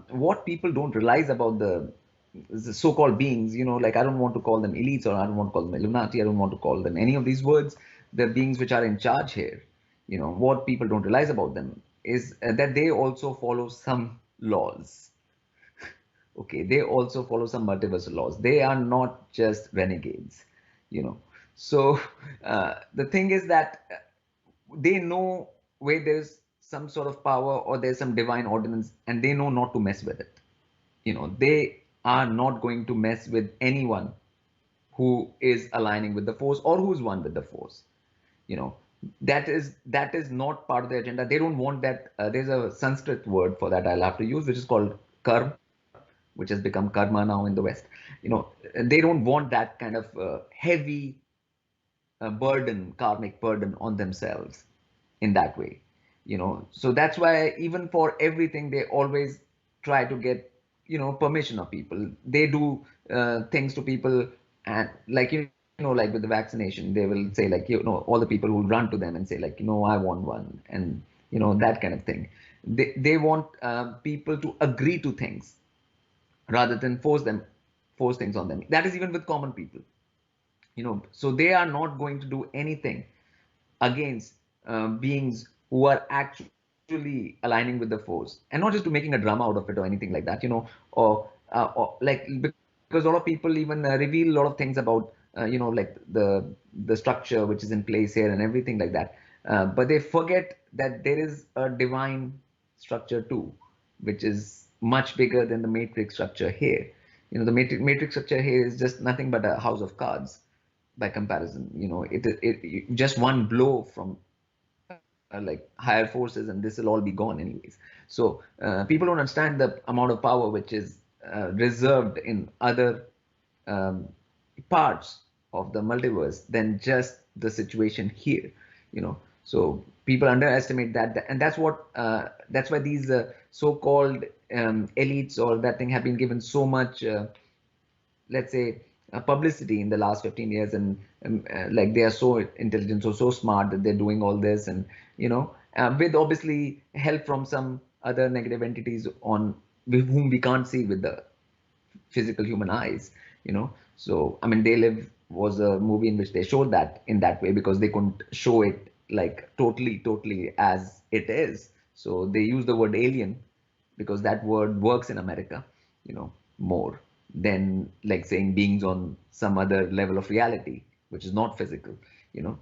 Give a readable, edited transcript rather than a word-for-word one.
what people don't realize about the so-called beings, like I don't want to call them elites, or I don't want to call them Illuminati, I don't want to call them any of these words, the beings which are in charge here, what people don't realize about them is that they also follow some laws. Okay, they also follow some multiversal laws. They are not just renegades, you know. So the thing is that they know where there's some sort of power or there's some divine ordinance, and they know not to mess with it. They are not going to mess with anyone who is aligning with the force or who's one with the force. You know, that is not part of the agenda. They don't want that. There's a Sanskrit word for that I'll have to use, which is called karma, which has become karma now in the West. They don't want that kind of heavy burden, karmic burden on themselves in that way. So that's why even for everything they always try to get permission of people. They do things to people, and like like with the vaccination, they will say like all the people who run to them and say like I want one, and that kind of thing. They want people to agree to things rather than force things on them. That is even with common people. So they are not going to do anything against beings who are actually aligning with the force, and not just to making a drama out of it or anything like that, or like, because a lot of people even reveal a lot of things about like the structure which is in place here and everything like that, but they forget that there is a divine structure too, which is much bigger than the matrix structure here. The matrix structure here is just nothing but a house of cards by comparison. Just one blow from like higher forces and this will all be gone anyways. So people don't understand the amount of power which is reserved in other um, parts of the multiverse than just the situation here. So people underestimate that, and that's why these so-called elites or that thing have been given so much let's say publicity in the last 15 years, and like they are so intelligent, so smart that they're doing all this, and with obviously help from some other negative entities on with whom we can't see with the physical human eyes. So I mean, They Live was a movie in which they showed that in that way because they couldn't show it like totally as it is, so they use the word alien because that word works in America, more than like saying beings on some other level of reality, which is not physical, you know.